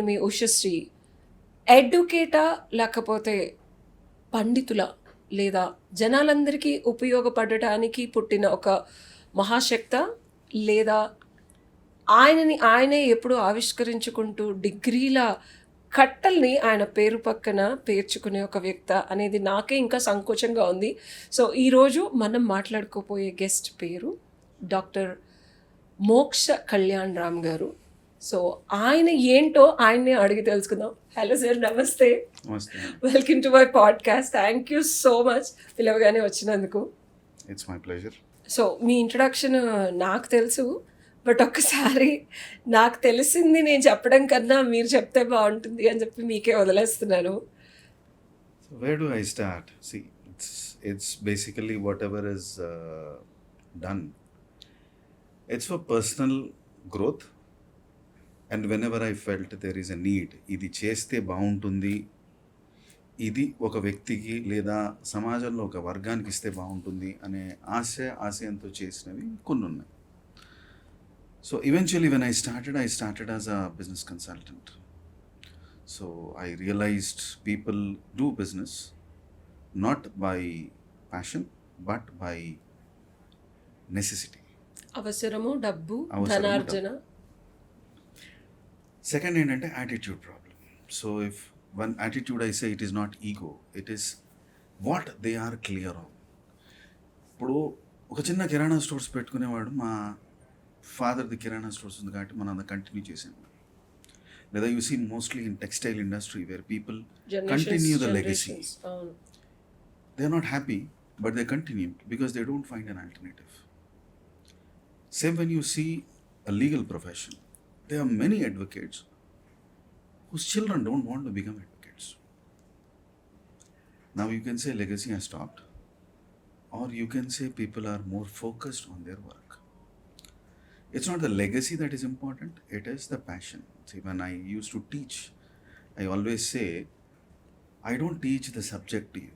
మీ ఉషశ్రీ ఎడ్యుకేటా లేకపోతే పండితుల లేదా జనాలందరికీ ఉపయోగపడటానికి పుట్టిన ఒక మహాశక్త లేదా ఆయనే ఎప్పుడు ఆవిష్కరించుకుంటూ డిగ్రీల కట్టల్ని ఆయన పేరు పక్కన పేర్చుకునే ఒక వ్యక్త అనేది నాకే ఇంకా సంకోచంగా ఉంది. సో ఈరోజు మనం మాట్లాడుకోపోయే గెస్ట్ పేరు డాక్టర్ మోక్ష కళ్యాణ్ రామ్ గారు. సో ఆయన ఏంటో ఆయన్నే అడిగి తెలుసుకుందాం. హలో సార్, నమస్తే. Welcome to my podcast. Thank you so much పిలవగానే వచ్చినందుకు. It's my pleasure. So me introduction నాకు తెలుసు, బట్ ఒక్కసారి నాకు తెలిసింది నేను చెప్పడం కన్నా మీరు చెప్తే బాగుంటుంది అని చెప్పి మీకే వదిలేస్తున్నాను. Where do I start? See, it's basically whatever is done. It's for personal growth, and whenever I felt there is a need, ఇది చేస్తే బాగుంటుంది, ఇది ఒక వ్యక్తికి లేదా సమాజంలో ఒక వర్గానికి ఇస్తే బాగుంటుంది అనే ఆశయంతో చేసినవి కొన్ని ఉన్నాయి. So eventually when I started as a business consultant. So I realized people do business not by passion but by necessity. అవసరము, డబ్బు, ధనార్జన. Second ఏంటంటే attitude problem. So if one attitude I say, it is not ego, it is what they are clear on. ఇప్పుడు ఒక చిన్న కిరాణా stores పెట్టుకునేవాడు, మా ఫాదర్ది కిరాణా stores ఉంది కాబట్టి మనం అది కంటిన్యూ చేసాము. లేదా you see mostly in textile industry where people continue the legacy. They are not happy but they continue because they don't find an alternative. Same when you see a legal profession, there are many advocates whose children don't want to become advocates. Now you can say legacy has stopped, or you can say people are more focused on their work. It's not the legacy that is important, it is the passion. See, when I used to teach, I always say, I don't teach the subject to you.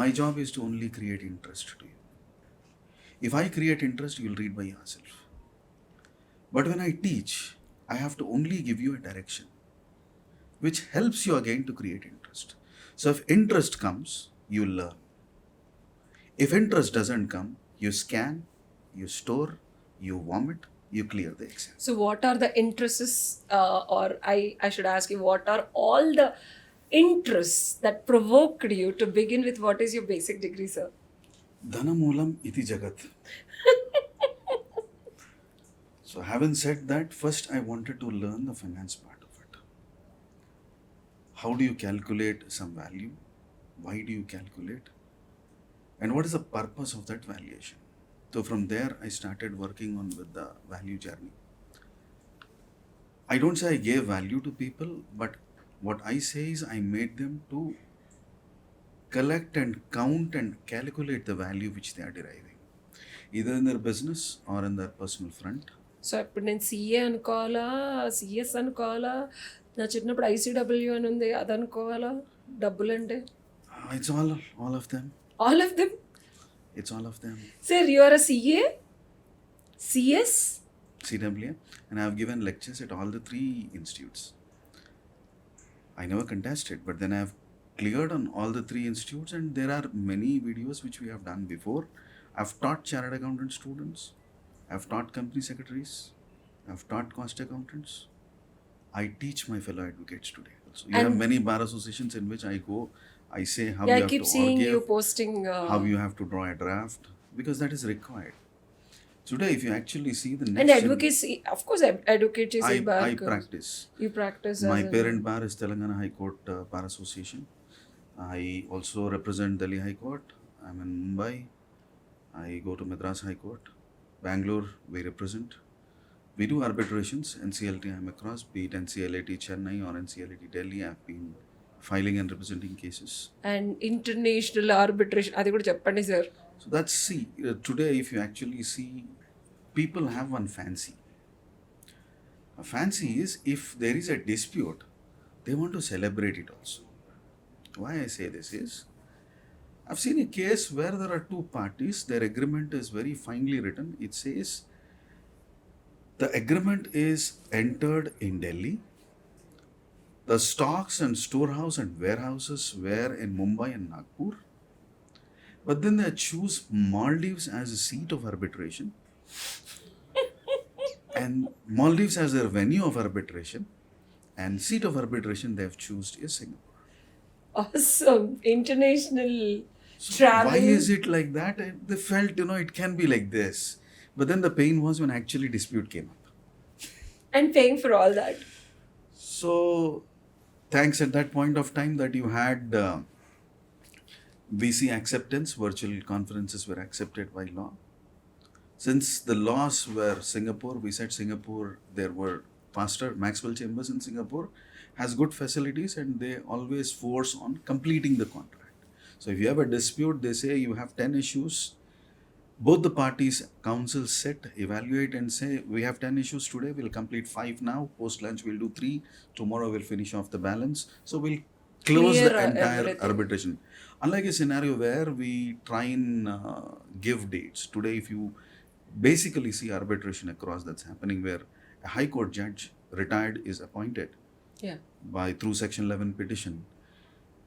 My job is to only create interest to you. If I create interest, you'll read by yourself. But when I teach, I have to only give you a direction, which helps you again to create interest. So if interest comes, you learn. If interest doesn't come, you scan, you store, you vomit, you clear the exam. So what are the interests, or I should ask you, what are all the interests that provoked you to begin with? What is your basic degree, sir? Dhanamulam iti jagat. So having said that, first I wanted to learn the finance part of it. How do you calculate some value? Why do you calculate? And what is the purpose of that valuation? So from there, I started working on with the value journey. I don't say I gave value to people, but what I say is I made them to collect and count and calculate the value which they are deriving, either in their business or in their personal front. So ఇప్పుడు నేను CA అనుకోవాలా, CS అనుకోవాలా, నా చిన్నప్పుడు ICW అని ఉంది అది అనుకోవాలా, డబ్బులు అంటే? It's all of them. All of them? It's all of them. Sir, you are a CA, CS, CWA, and I have given lectures at all the 3 institutes. I never contested, but then I have cleared on all the 3 institutes, and there are many videos which we have done before. I've taught chartered accountant students, I've taught company secretaries, I've taught cost accountants. I teach my fellow advocates today also. You have many bar associations in which I go, I say how you have to argue. I keep seeing you posting how you have to draw a draft, because that is required. Today, if you actually see the next... And advocacy, of course, advocacy is a bar. I practice. You practice. My parent bar is Telangana High Court Bar Association. I also represent Delhi High Court. I'm in Mumbai. I go to Madras High Court. Bangalore, we represent. We do arbitrations. NCLT, I'm across. Be it NCLT Chennai or NCLT Delhi, I've been filing and representing cases. And international arbitration, అది కూడా చెప్పండి sir. So that's, see, today if you actually see, people have one fancy. A fancy is, if there is a dispute, they want to celebrate it also. Why I say this is, I've seen a case where there are 2 parties, their agreement is very finely written. It says the agreement is entered in Delhi The stocks and storehouse and warehouses were in Mumbai and Nagpur. But then they choose Maldives as a seat of arbitration, and Maldives as their venue of arbitration, and seat of arbitration they have chosen is Singapore. Awesome. International So travel. why is it like that? They felt, it can be like this. But then the pain was when actually dispute came up. And paying for all that. So thanks at that point of time that you had VC acceptance, virtual conferences were accepted by law. Since the laws were Singapore, we said Singapore, there were faster. Maxwell Chambers in Singapore has good facilities and they always force on completing the contract. So if you have a dispute, they say you have 10 issues. Both the parties, council sit, evaluate and say, we have 10 issues today, we'll complete 5 now, post lunch we'll do 3, tomorrow we'll finish off the balance. So we'll close Clear the entire everything. arbitration. Unlike a scenario where we try and give dates. Today, if you basically see arbitration across that's happening where a high court judge retired is appointed Yeah. by through section 11 petition.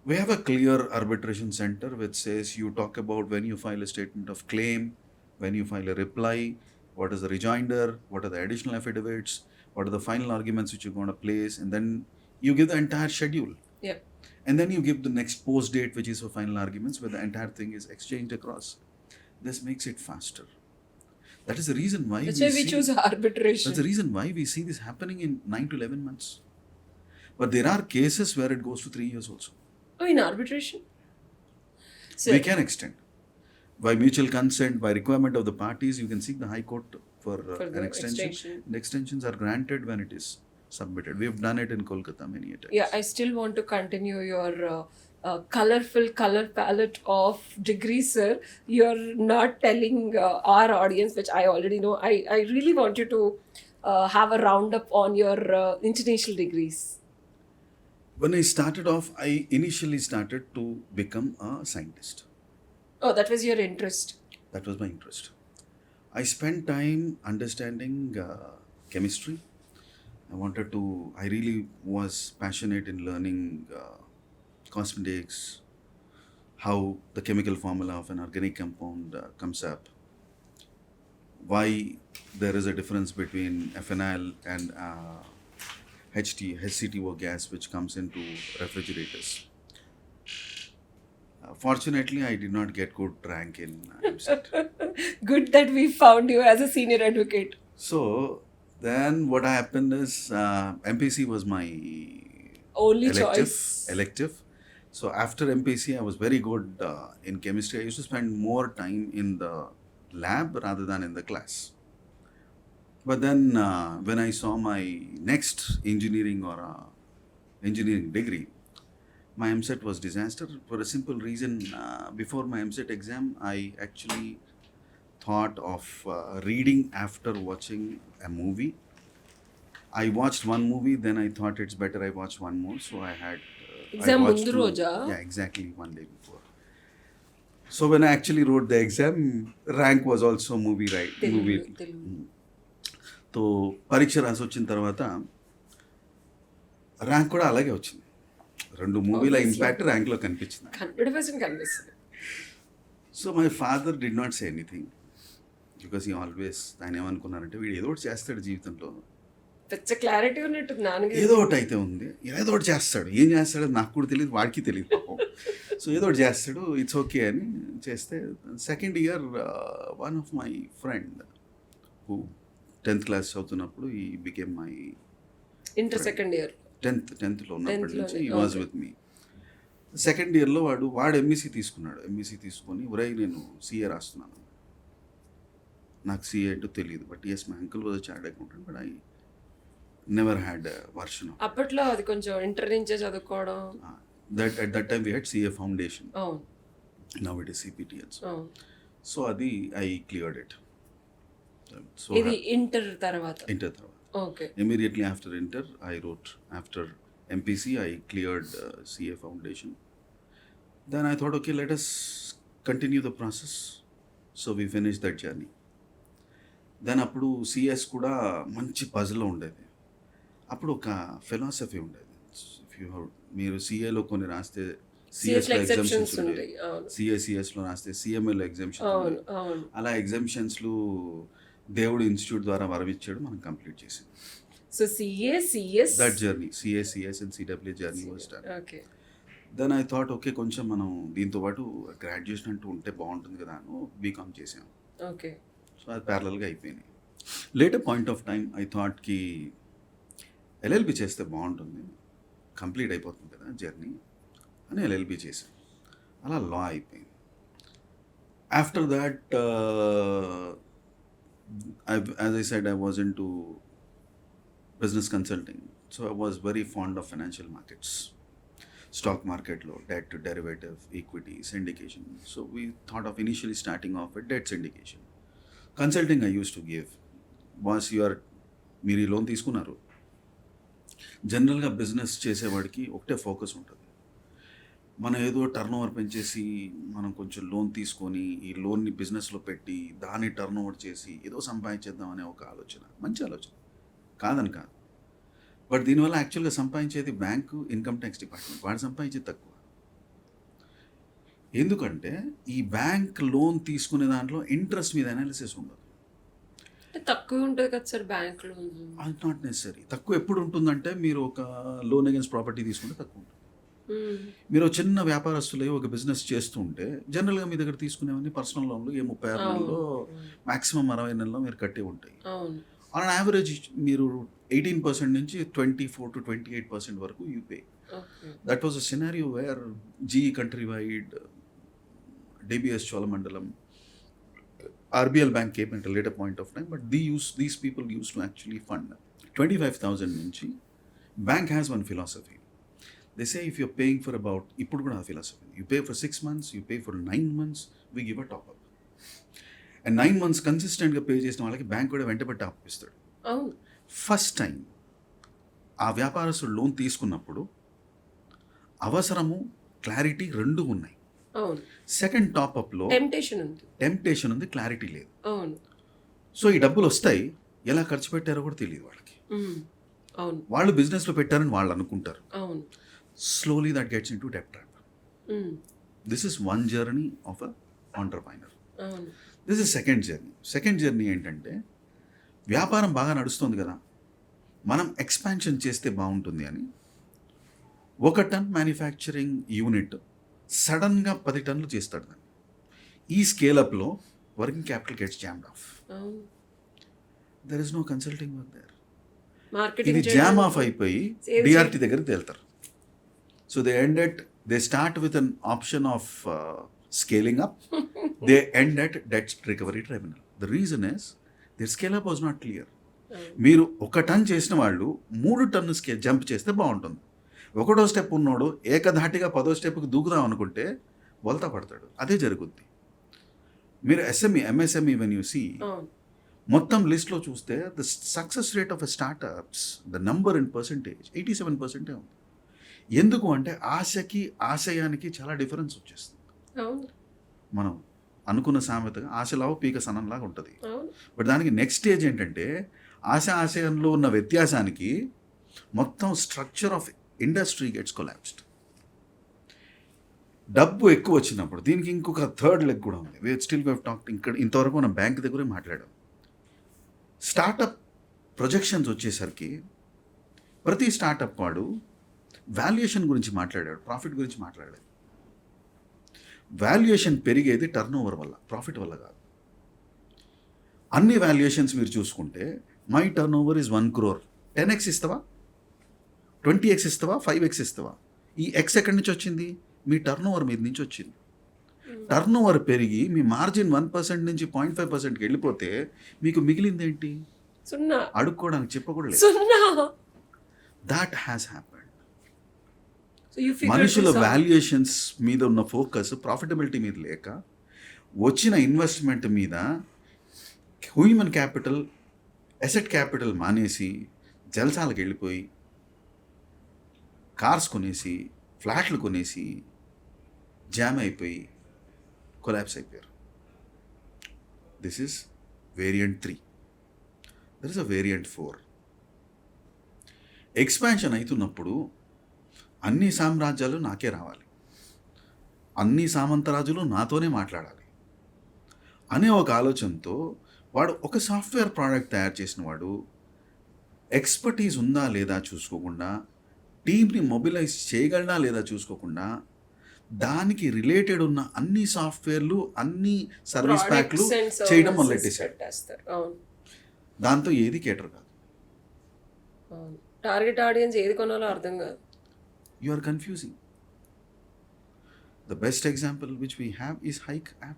We have a clear arbitration center which says you talk about when you file a statement of claim, when you file a reply, what is the rejoinder, what are the additional affidavits, what are the final arguments which you're going to place, and then you give the entire schedule. Yeah. And then you give the next post date which is for final arguments where the entire thing is exchanged across. This makes it faster. That is the reason why That's why we choose arbitration. That's the reason why we see this happening in 9 to 11 months. But there are cases where it goes to 3 years also. Oh, in arbitration? So, We can extend. By mutual consent, by requirement of the parties, you can seek the High Court for the an extension. extension. And extensions are granted when it is submitted. We have done it in Kolkata many a times. Yeah, I still want to continue your colorful color palette of degrees, sir. You're not telling our audience, which I already know. I really want you to have a roundup on your international degrees. When I started off, I initially started to become a scientist. Oh, that was your interest. That was my interest. I spent time understanding chemistry. I really was passionate in learning cosmetics, how the chemical formula of an organic compound comes up, why there is a difference between phenyl and HCTO gas which comes into refrigerators. Fortunately, I did not get good rank in MCET. Good that we found you as a senior advocate. So then what happened is MPC was my Only choice. elective. So after MPC, I was very good in chemistry. I used to spend more time in the lab rather than in the class. But then when I saw my next engineering engineering degree, my MCET was disaster for a simple reason. Before my MCET exam, I actually thought of reading after watching a movie. I watched one movie, then I thought it's better I watch one more. So I had Exam I watched mundu roja? Yeah, exactly one day before. So when I actually wrote the exam, rank was also movie. So పరీక్ష రాసి వచ్చిన తర్వాత rank కూడా అలాగే వచ్చింది. 2 మూవీల impact ర్యాంక్లో కనిపించింది. 100% కనిపిస్తుంది. So my father did not say anything because he always ఆయన ఏమనుకున్నారంటే వీడు ఏదో ఒకటి చేస్తాడు జీవితంలో, పెద్ద క్లారిటీ ఉన్నట్టు నాన్నగారు. ఏదో ఒకటి అయితే ఉంది, ఏదో ఒకటి చేస్తాడు, ఏం చేస్తాడో నాకు కూడా తెలియదు, వాడికి తెలియదు పాపం. సో ఏదో ఒకటి చేస్తాడు, ఇట్స్ ఓకే అని చేస్తే second year one of my friend who 10th class చదువుతున్నప్పుడు he became my inter second year 10th ఉన్నప్పటి నుంచి ఈ వాజ్ విత్ మీ. సెకండ్ ఇయర్లో వాడు ఎంఈసీ తీసుకున్నాడు. ఎంఈసీ తీసుకొని ఒరేయ్ నేను సిఏ రాస్తున్నాను, నాకు సిఏ అంటే తెలియదు, but as my uncle was chartered accountant but I never had version. అప్పట్లో అది కొంచెం ఇంటర్ నుంచే చదువుకోవడం. At that time we had CA foundation. Oh. Now it is CPT also. Oh. So adi I cleared it. So ఇది inter తర్వాత. Inter tarvata. Okay. Immediately after inter I wrote, after MPC I cleared CA foundation. Then I thought, okay, let us continue the process. So we finished that journey. Then అప్పుడు CS కూడా మంచి పజిల్లో ఉండేది. అప్పుడు ఒక philosophy ఉండేది, if you మీరు సిఏలో కొన్ని రాస్తే సిఎస్లో సిఎస్లో ఎగ్జెప్షన్స్ ఎగ్జామ్షన్స్ ఉండే, ఉంటాయి. అవును, సిఎస్సిఎస్లో రాస్తే సిఎంఏలో ఎగ్జామ్షన్స్ ఉండే. అవును, అవును. అలా ఎగ్జామ్షన్స్లు దేవుడు ఇన్స్టిట్యూట్ ద్వారా వరమిచ్చాడు, మనం కంప్లీట్ చేసాం. So CA, CS. That journey CS CS and CW journey was done. Okay. Then I thought okay కొంచెం మనం దీంతో పాటు గ్రాడ్యుయేషన్ అంటూ ఉంటే బాగుంటుంది కదా అని బీకామ్ చేసాం. ఓకే. సో అది ప్యారలల్గా అయిపోయినాయి. Later point of time I థాట్కి ఎల్ఎల్బి చేస్తే బాగుంటుంది, కంప్లీట్ అయిపోతుంది కదా జర్నీ అని ఎల్ఎల్బి చేశాను. అలా లా అయిపోయింది. After that as I said I was into business consulting. So I was very fond of financial markets. Stock మార్కెట్లో debt, derivative, equity, syndication. So we thought of initially starting off with debt syndication. Consulting I used to give. Once మీరు ఈ loan తీసుకున్నారు, జనరల్గా business చేసేవాడికి ఒకటే focus ఉంటుంది. మనం ఏదో టర్న్ ఓవర్ పెంచేసి మనం కొంచెం లోన్ తీసుకొని ఈ లోన్ని బిజినెస్లో పెట్టి దాన్ని టర్న్ ఓవర్ చేసి ఏదో సంపాదించేద్దాం అనే ఒక ఆలోచన, మంచి ఆలోచన కాదని కాదు. బట్ దీనివల్ల యాక్చువల్గా సంపాదించేది బ్యాంకు, ఇన్కమ్ ట్యాక్స్ డిపార్ట్మెంట్, వాడు సంపాదించేది తక్కువ. ఎందుకంటే ఈ బ్యాంక్ లోన్ తీసుకునే దాంట్లో ఇంట్రెస్ట్ మీద అనాలిసిస్ ఉండదు. తక్కువ ఉంటుంది కదా సార్ బ్యాంక్ లోన్. అది నాట్ నెసరీ. తక్కువ ఎప్పుడు ఉంటుందంటే మీరు ఒక లోన్ అగేన్స్ ప్రాపర్టీ తీసుకుంటే తక్కువ ఉంటుంది. మీరు ఒక చిన్న వ్యాపారస్తులే ఒక బిజినెస్ చేస్తూ ఉంటే జనరల్గా మీ దగ్గర తీసుకునేవన్నీ పర్సనల్ లోన్లు 36 నెలల్లో, మ్యాక్సిమం 60 నెలల్లో మీరు కట్టే ఉంటాయి. ఆన్ యావరేజ్ మీరు 18% నుంచి 24 to 28% వరకు you pay. That was a scenario wear GE country-wide, DBS Cholamandalam, RBL Bank came at a later point of time, but these people used to actually fund 25,000 నుంచి. Bank has one philosophy. They say if you're paying for about, ఇప్పుడు కూడా ఆ philosophy, you pay for 6 months, you pay for 9 months, we give a top up. And 9 months కన్సిస్టెంట్గా pay చేసిన వాళ్ళకి bank కూడా వెంటబడి top ఇస్తాడు. ఫస్ట్ టైం ఆ వ్యాపారస్తుడు లోన్ తీసుకున్నప్పుడు అవసరము, క్లారిటీ రెండు ఉన్నాయి. సెకండ్ టాప్అప్లో టెంప్టేషన్ ఉంది, క్లారిటీ లేదు. సో ఈ డబ్బులు వస్తాయి, ఎలా ఖర్చు పెట్టారో కూడా తెలియదు వాళ్ళకి. వాళ్ళు బిజినెస్లో పెట్టారని వాళ్ళు అనుకుంటారు. Slowly that gets in to debt trap. This is one journey of a entrepreneur. This is second journey. Second journey ఏంటంటే వ్యాపారం బాగా నడుస్తుంది కదా, మనం ఎక్స్పాన్షన్ చేస్తే బాగుంటుంది అని 1 టన్ మ్యానుఫ్యాక్చరింగ్ యూనిట్ సడన్గా 10 టన్నులు చేస్తాడు దాన్ని. ఈ స్కేలప్లో working capital gets jammed off. There is no consulting work there. ఇది జామ్ ఆఫ్ అయిపోయి డిఆర్టీ దగ్గరికి వెళ్తారు. So they start with an option of scaling up. They end at debt recovery tribunal. The reason is their scale up was not clear. మీరు 1 టన్ చేసిన వాళ్ళు 3 ton jump చేస్తే బాగుంటుంది. 1వ స్టెప్ ఉన్నోడు ఏకధాటిగా 10వ స్టెప్కి దూకుదాం అనుకుంటే బోల్తా పడతాడు. అదే జరుగుద్ది. మీరు ఎంఎస్ఎంఈ వెన్ యూ సీ మొత్తం లిస్ట్లో చూస్తే the success rate of startups, the number in percentage 87% ఉంది. ఎందుకు అంటే ఆశకి ఆశయానికి చాలా డిఫరెన్స్ వచ్చేస్తుంది. మనం అనుకున్న సామెతగా ఆశలావు పీక సనంలాగా ఉంటుంది. బట్ దానికి నెక్స్ట్ స్టేజ్ ఏంటంటే ఆశయంలో ఉన్న వ్యత్యాసానికి మొత్తం structure of industry gets collapsed. డబ్బు ఎక్కువ వచ్చినప్పుడు దీనికి ఇంకొక థర్డ్ లెగ్ కూడా ఉంది. Still we have talked. ఇక్కడ ఇంతవరకు మనం బ్యాంక్ దగ్గరే మాట్లాడాం. స్టార్టప్ ప్రొజెక్షన్స్ వచ్చేసరికి ప్రతి స్టార్టప్ వాడు వాల్యుయేషన్ గురించి మాట్లాడాడు, ప్రాఫిట్ గురించి మాట్లాడాడు. వాల్యుయేషన్ పెరిగేది టర్న్ ఓవర్ వల్ల, ప్రాఫిట్ వల్ల కాదు. అన్ని వాల్యుయేషన్స్ మీరు చూసుకుంటే my turn over is 1 crore. 10x ఇస్తావా, 20x ఇస్తావా, 5x ఇస్తావా? ఈ x ఎక్కడి నుంచి వచ్చింది? మీ టర్న్ ఓవర్ మీద నుంచి వచ్చింది. టర్న్ ఓవర్ పెరిగి మీ మార్జిన్ 1% నుంచి 0.5%కి వెళ్ళిపోతే మీకు మిగిలింది ఏంటి? అడుక్కోవడానికి చెప్పకూడదు. That has happened. మనుషుల వాల్యుయేషన్స్ మీద ఉన్న ఫోకస్ ప్రాఫిటబిలిటీ మీద లేక వచ్చిన ఇన్వెస్ట్మెంట్ మీద హ్యూమన్ క్యాపిటల్, అసెట్ క్యాపిటల్ మానేసి జల్సాలకు వెళ్ళిపోయి కార్స్ కొనేసి, ఫ్లాట్లు కొనేసి జామ్ అయిపోయి కొలాప్స్ అయిపోయారు. This is variant 3. There is a variant 4. Expansion అవుతున్నప్పుడు అన్ని సామ్రాజ్యాలు నాకే రావాలి, అన్ని సామంతరాజులు నాతోనే మాట్లాడాలి అనే ఒక ఆలోచనతో వాడు ఒక సాఫ్ట్వేర్ ప్రోడక్ట్ తయారు చేసిన వాడు ఎక్స్పర్టీస్ ఉందా లేదా చూసుకోకుండా, టీమ్ని మొబిలైజ్ చేయగలడా లేదా చూసుకోకుండా, దానికి రిలేటెడ్ ఉన్న అన్ని సాఫ్ట్వేర్లు అన్ని సర్వీస్ ప్యాక్లు చేయడం మొదలెట్టేశాడు. దాంతో ఏది కేటర్ కాదు. టార్గెట్ ఆడియన్స్ ఏది కొనాలో అర్థం కాదు. You are confusing. The best example which we have is Hike app.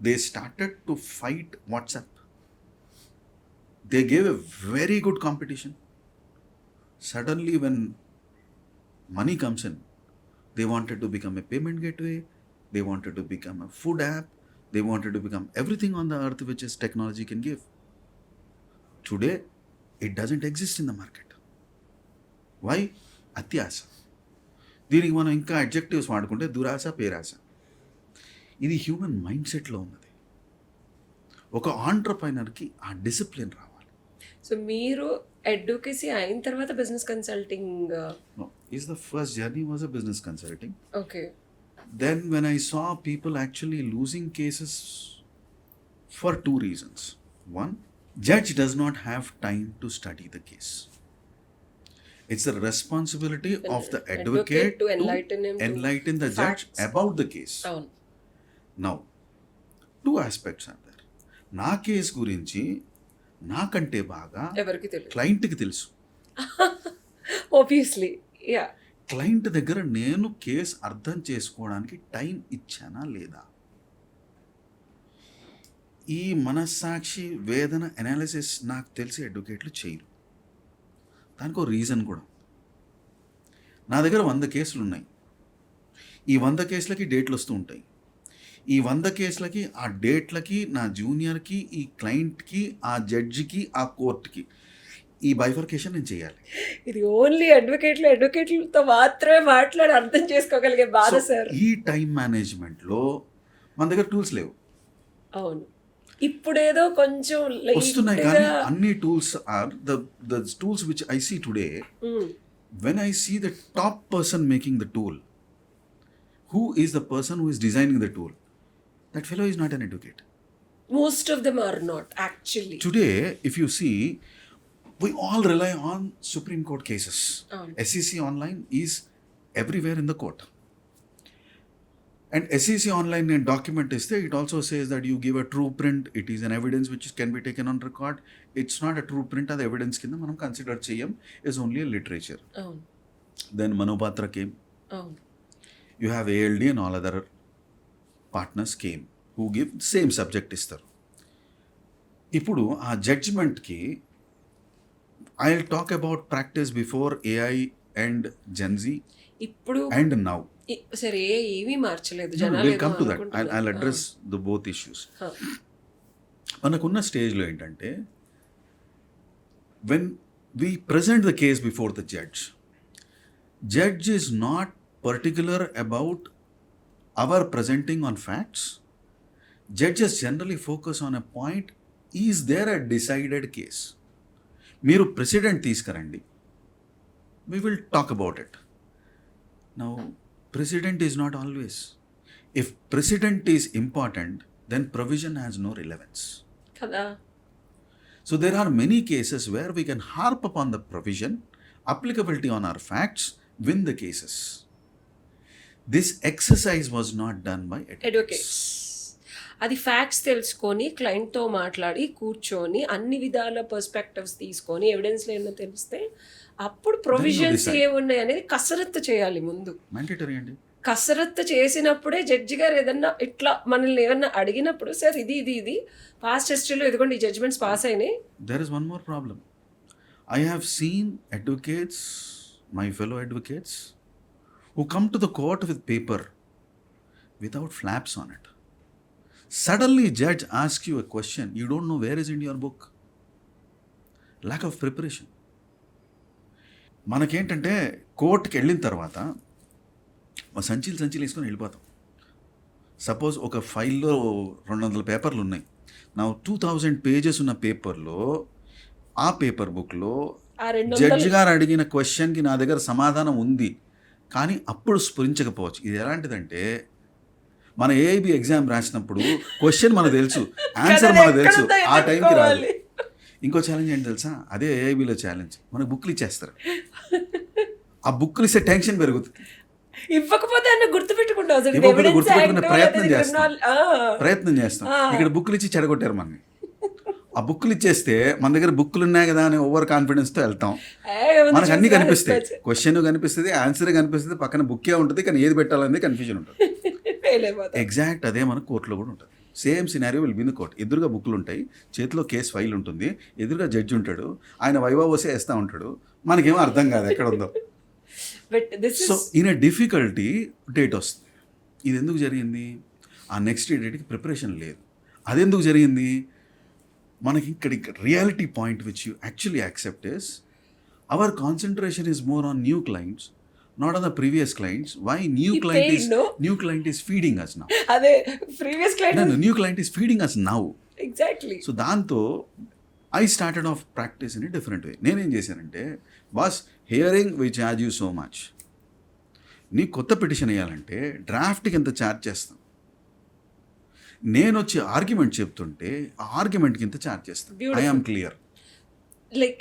They started to fight WhatsApp. They gave a very good competition. Suddenly when money comes in, they wanted to become a payment gateway, they wanted to become a food app, they wanted to become everything on the earth which is technology can give. Today, it doesn't exist in the market. Why? అత్యాశ. దీనికి మనం ఇంకా adjectives వాడుకుంటే దురాశ, పేరాశ. ఇది human mind సెట్లో ఉన్నది. ఒక ఆంటర్ప్రైనర్కి ఆ డిసిప్లిన్ రావాలి. సో మీరు అడ్వొకేసీ అయిన తర్వాత business consulting? Is the first journey was a business consulting. Okay. Then when I saw people actually losing cases for two reasons. One, judge does not have time to study the case. It's the responsibility of the advocate to enlighten the judge about the case. Now, two aspects are there. నా case గురించి నాకంటే బాగా క్లయింట్కి తెలుసు. Obviously, yeah. Client దగ్గర నేను case అర్థం చేసుకోవడానికి టైం ఇచ్చానా లేదా? ఈ మనస్సాక్షి వేదన అనాలిసిస్ నాకు తెలిసి అడ్వకేట్లు చేయరు. దానికి ఒక రీజన్ కూడా. నా దగ్గర 100 కేసులు ఉన్నాయి. ఈ 100 కేసులకి డేట్లు వస్తూ ఉంటాయి. ఈ 100 కేసులకి ఆ డేట్లకి నా జూనియర్కి, ఈ క్లయింట్కి, ఆ జడ్జికి, ఆ కోర్టుకి ఈ బైఫర్కేషన్ నేను చేయాలి. ఇది ఓన్లీ అడ్వకేట్లతో మాత్రమే మాట్లాడి అర్థం చేసుకోగలిగే బాధ సార్. ఈ టైం మేనేజ్మెంట్లో మన దగ్గర టూల్స్ లేవు. అవును, ఇప్పుడేదో కొంచెం వస్తున్నాయి కానీ అన్ని tools are the tools which I see today. When I see the top person making the tool, who is the person who is designing the tool, that fellow is not an advocate. Most of them are not actually. Today, if you see, we all rely on Supreme Court cases. SEC Online is everywhere in the court. And SEC Online document is there. It also says that you give a true print. It is an evidence which can be taken on record. It's not a true print. The evidence kinda manam consider cheyam is only a literature. Then Manopatra came. You have ALD and all other partners came who give same subject ఇస్తారు. ఇప్పుడు ఆ జడ్జ్మెంట్కి I'll talk about practice before AI and Gen Z ఇప్పుడు and now. సరే, ఏమీ మార్చలేదు. We'll come to that. I'll address the both issues. మనకున్న స్టేజ్లో ఏంటంటే when we present the case before the judge is not particular about our presenting on facts. Judges generally focus on a point, is there a decided case? మీరు president తీసుకురండి, we will talk about it. Now, precedent is not always. If precedent is important, then provision has no relevance. Kada. So there are many cases where we can harp upon the provision, applicability on our facts, win the cases. This exercise was not done by advocates. అది facts తెలుసుకొని క్లయింట్తో మాట్లాడి కూర్చొని అన్ని విధాల perspectives తీసుకొని ఎవిడెన్స్లో ఏమన్నా తెలిస్తే అప్పుడు ప్రొవిజన్స్ ఏమున్నాయి అనేది కసరత్తు చేయాలి ముందు. మ్యాండేటరీ అండి. కసరత్తు చేసినప్పుడే జడ్జి గారు ఏదన్నా ఇట్లా మనల్ని ఏమన్నా అడిగినప్పుడు సార్ ఇది పాస్ట్ హిస్టరీలో ఇదిగోండి ఈ జడ్జ్మెంట్స్ పాస్ అయినాయి. There is one more problem. I have seen advocates, my fellow advocates, who come to the court with paper without flaps on it. Suddenly judge asks you a question, you don't know where is in your book. Lack of preparation. మనకేంటంటే కోర్టుకి వెళ్ళిన తర్వాత సంచీలు వేసుకొని వెళ్ళిపోతాం. Suppose ఒక ఫైల్లో 200 పేపర్లు ఉన్నాయి. నా 2000 పేజెస్ ఉన్న పేపర్లో ఆ పేపర్ బుక్లో ఆ 200 జడ్జి గారు అడిగిన క్వశ్చన్కి నా దగ్గర సమాధానం ఉంది, కానీ అప్పుడు స్ఫురించకపోవచ్చు. ఇది ఎలాంటిదంటే, మన ఏఐబి ఎగ్జామ్ రాసినప్పుడు క్వశ్చన్ మనకు తెలుసు, ఆన్సర్ మనకు తెలుసు, ఆ టైంకి రాదు. ఇంకో ఛాలెంజ్ ఏంటి తెలుసా? అదే ఏఐబిలో ఛాలెంజ్. మనకు బుక్లు ఇచ్చేస్తారు, ఆ బుక్లు ఇస్తే టెన్షన్ పెరుగుతుంది. ఇవ్వకపోతే అన్న గుర్తుపెట్టుకుంటాం. గుర్తుపెట్టుకునే ప్రయత్నం చేస్తాం. ఇక్కడ బుక్లు ఇచ్చి చెడగొట్టారు మనని. ఆ బుక్లు ఇచ్చేస్తే మన దగ్గర బుక్లు ఉన్నాయి కదా అని ఓవర్ కాన్ఫిడెన్స్తో వెళ్తాం. మనకు అన్ని కనిపిస్తాయి, క్వశ్చన్ కనిపిస్తుంది, ఆన్సర్ కనిపిస్తుంది, పక్కన బుక్కే ఉంటుంది, కానీ ఏది పెట్టాలనేది కన్ఫ్యూజన్ ఉంటుంది. ఎగ్జాక్ట్ అదే మన కోర్టులో కూడా ఉంటుంది. Same scenario will be in the court. ఎదురుగా బుక్లు ఉంటాయి, చేతిలో కేసు ఫైల్ ఉంటుంది, ఎదురుగా జడ్జి ఉంటాడు, ఆయన వైవా వస్తే వేస్తూ ఉంటాడు, మనకేమో అర్థం కాదు ఎక్కడ ఉందో. So in a difficulty date వస్తుంది. ఇది ఎందుకు జరిగింది? ఆ నెక్స్ట్ డేట్కి ప్రిపరేషన్ లేదు. అదెందుకు జరిగింది? మనకి ఇక్కడ reality point which you actually accept is our concentration is more on new clients, not on the previous clients. Why new client is feeding us now. అదే previous client. No, new client is feeding us now. Exactly. So దాంతో I started off practice in a different way. నేనేం చేశానంటే, boss hearing we charge you so much. నీ కొత్త petition వేయాలంటే డ్రాఫ్ట్కి ఎంత charge చేస్తాం, నేను వచ్చి ఆర్గ్యుమెంట్ చెప్తుంటే ఆ ఆర్గ్యుమెంట్కి ఎంత ఛార్జ్ చేస్తాం. I am clear. Like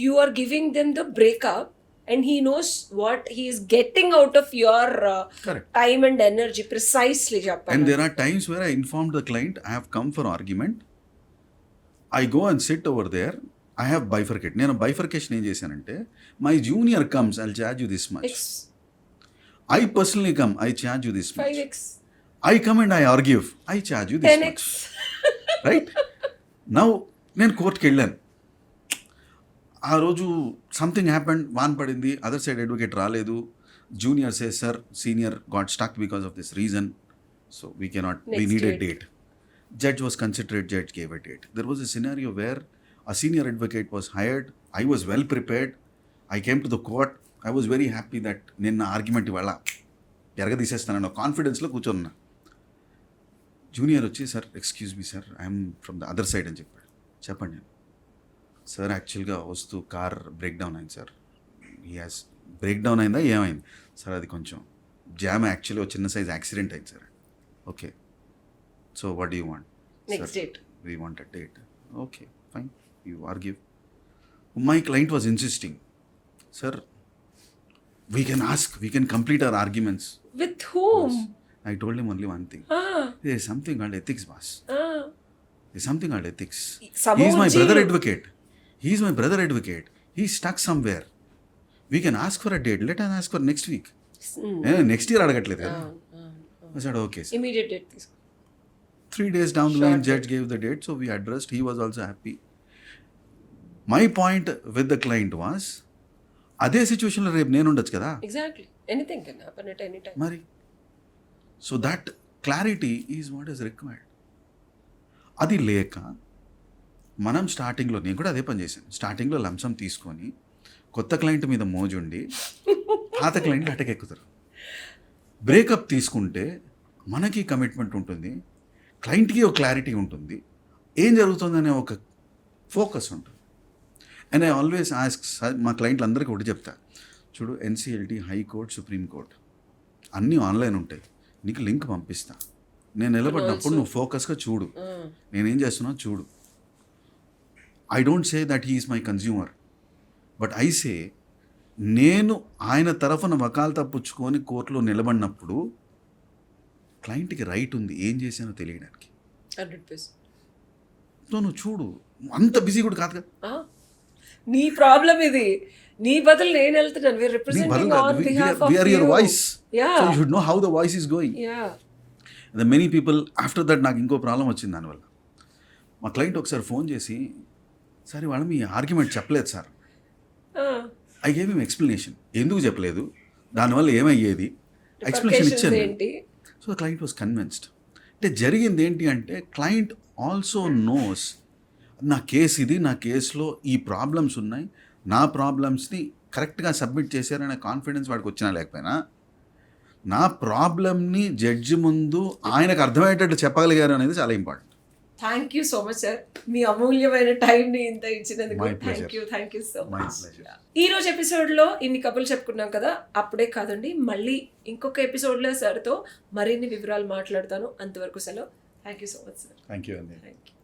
you are giving them the breakup and he knows what he is getting out of your time and energy precisely. And there are times where I informed the client I have come for argument. I go and sit over there. I have bifurcate. నేను bifurcation ఏం చేశానంటే, my junior comes, I'll charge you this much. I personally come, I charge you this much. 5x. I come and I argue, I charge you this 10x. much. Right? Now నేను కోర్టుకి వెళ్ళాను. ఆ రోజు something happened, van పడింది, other side advocate రాలేదు, junior say sir senior got stuck because of this reason, so we cannot, we need a date. Judge was considerate, judge gave a date. There was a scenario where a senior advocate was hired. I was well prepared. I came to the court. I was very happy that నిన్న argument ఇవాళ ఎరగదీసేస్తానన్న కాన్ఫిడెన్స్లో కూర్చున్నా. Junior వచ్చి, sir excuse me sir, I'm from the other side అని చెప్పాడు. చెప్పండి. నేను, sir యాక్చువల్గా వస్తూ కార్ బ్రేక్ డౌన్ అయింది సార్. యాస్, బ్రేక్ డౌన్ అయిందా, ఏమైంది సార్? అది కొంచెం జామ్, యాక్చువల్లీ ఒక చిన్న సైజ్ యాక్సిడెంట్ అయింది sir. Okay, so what do you want? Next date. We want a date. Okay, fine. You argue. My client was insisting, sir, we can ask, we can complete our arguments. With whom? I told him only one thing. There is something called ethics, boss. There's something called ethics. He is my brother advocate. He is my brother advocate. He's stuck somewhere. We can ask for a date. Let us ask for next week. Next year అడగట్లేదు కదా. I said, okay, sir. Immediate date తీసుకో. 3 days down the line, judge gave the date, so we addressed. He was also happy. My point with the client was, అదే సిచ్యువేషన్లో రేపు నేను ఉండొచ్చు కదా. Exactly. Anything can happen at any time. మరి so that clarity is what is required. అది లేక మనం స్టార్టింగ్లో, నేను కూడా అదే పని చేశాను, స్టార్టింగ్లో లంసం తీసుకొని కొత్త క్లయింట్ మీద మోజుండి పాత క్లయింట్లు అటకెక్కుతారు. బ్రేకప్ తీసుకుంటే మనకి కమిట్మెంట్ ఉంటుంది, క్లయింట్కి ఒక క్లారిటీ ఉంటుంది, ఏం జరుగుతుందనే ఒక ఫోకస్ ఉంటుంది. అండ్ ఐ ఆల్వేస్ ఆస్క్, మా క్లయింట్లు అందరికీ ఒకటి చెప్తా, చూడు ఎన్సిఎల్టీ, హైకోర్టు, సుప్రీంకోర్టు అన్నీ ఆన్లైన్ ఉంటాయి, నీకు లింక్ పంపిస్తా, నేను నిలబడినప్పుడు నువ్వు ఫోకస్గా చూడు, నేనేం చేస్తున్నా చూడు. I don't say that he is my consumer, but I say నేను ఆయన తరఫున వకాల్తా పుచ్చుకొని కోర్టులో నిలబడినప్పుడు క్లయింట్కి రైట్ ఉంది ఏం చేశానో తెలియడానికి. 100%. నువ్వు చూడు, అంత బిజీ కూడా కాదు కదా. నీ ప్రాబ్లం ఇది, నీ బదులు నేను వెళ్తున్నాను. We are representing on behalf of you. We are your voice. Yeah. So you should know how the voice is going. Yeah. The many people after that, నాకు ఇంకో ప్రాబ్లం వచ్చింది దానివల్ల. మా క్లయింట్ ఒకసారి ఫోన్ చేసి, సార్ ఇవాళ మీ argument చెప్పలేదు sir. I gave him explanation, ఎందుకు చెప్పలేదు, దానివల్ల ఏమయ్యేది, ఎక్స్ప్లెనేషన్ ఇచ్చాను. So the client was convinced. అంటే జరిగింది ఏంటి అంటే, క్లయింట్ ఆల్సో నోస్ నా కేసు ఇది, నా కేసులో ఈ ప్రాబ్లమ్స్ ఉన్నాయి, నా ప్రాబ్లమ్స్ని కరెక్ట్గా సబ్మిట్ చేశారనే కాన్ఫిడెన్స్ వాడికి వచ్చినా లేకపోయినా, నా ప్రాబ్లమ్ని జడ్జి ముందు ఆయనకు అర్థమయ్యేటట్టు చెప్పగలిగారు అనేది చాలా important. Thank you so much sir, మీ అమూల్యమైన టైంని ఇంత ఇచ్చినందుకు. My pleasure. Thank you so My much. pleasure. ఈ రోజు ఎపిసోడ్లో ఇన్ని కబుర్లు చెప్పుకున్నాం కదా, అప్పుడే కాదండి, మళ్ళీ ఇంకొక ఎపిసోడ్లో సార్తో మరిన్ని వివరాలు మాట్లాడతాను. అంతవరకు సెలవు. Thank you so much sir. Thank you, Andy. Thank you.